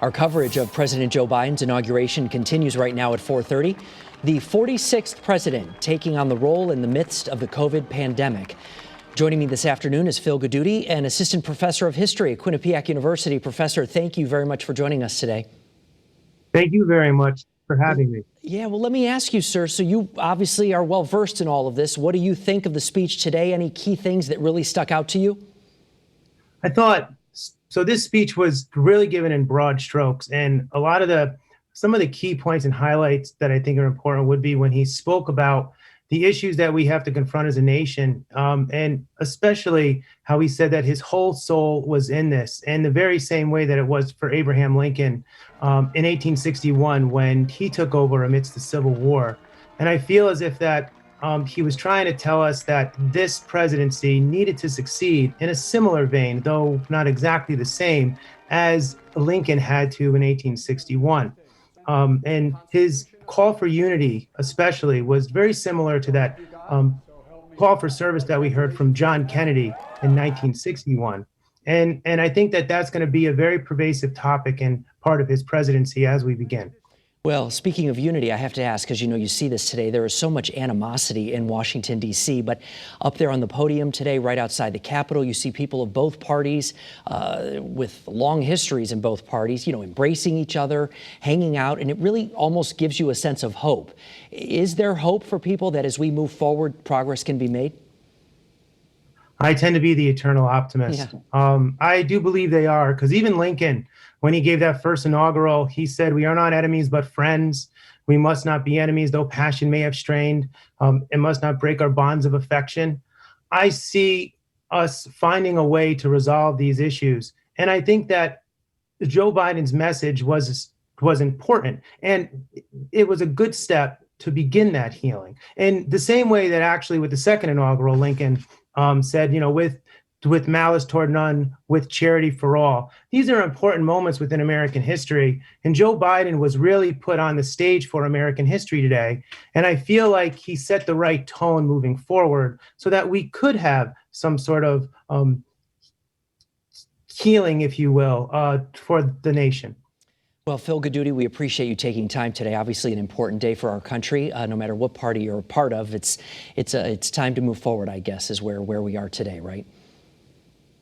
Our coverage of President Joe Biden's inauguration continues right now at 4:30. The 46th president taking on the role in the midst of the COVID pandemic. Joining me this afternoon is Phil Goduti, an assistant professor of history at Quinnipiac University. Professor, thank you very much for joining us today. Thank you very much for having me. Yeah, well, let me ask you, sir. So you obviously are well versed in all of this. What do you think of the speech today? Any key things that really stuck out to you? I thought, so this speech was really given in broad strokes, and some of the key points and highlights that I think are important would be when he spoke about the issues that we have to confront as a nation, and especially how he said that his whole soul was in this, and the very same way that it was for Abraham Lincoln in 1861 when he took over amidst the Civil War. And I feel as if that he was trying to tell us that this presidency needed to succeed in a similar vein, though not exactly the same, as Lincoln had to in 1861. And his call for unity, especially, was very similar to that call for service that we heard from John Kennedy in 1961. And I think that that's going to be a very pervasive topic and part of his presidency as we begin. Well, speaking of unity, I have to ask, because you see this today, there is so much animosity in Washington, D.C., but up there on the podium today, right outside the Capitol, you see people of both parties with long histories in both parties, embracing each other, hanging out, and it really almost gives you a sense of hope. Is there hope for people that as we move forward, progress can be made? I tend to be the eternal optimist. Yeah. I do believe they are, because even Lincoln, when he gave that first inaugural, he said, "We are not enemies, but friends. We must not be enemies, though passion may have strained. It must not break our bonds of affection." I see us finding a way to resolve these issues. And I think that Joe Biden's message was important. And it was a good step to begin that healing. In the same way that actually with the second inaugural, Lincoln said, with malice toward none, with charity for all. These are important moments within American history. And Joe Biden was really put on the stage for American history today. And I feel like he set the right tone moving forward so that we could have some sort of healing, if you will, for the nation. Well, Phil Goduti, we appreciate you taking time today. Obviously, an important day for our country. No matter what party you're a part of, it's time to move forward, I guess, is where we are today, right?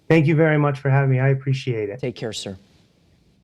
Thank you very much for having me. I appreciate it. Take care, sir.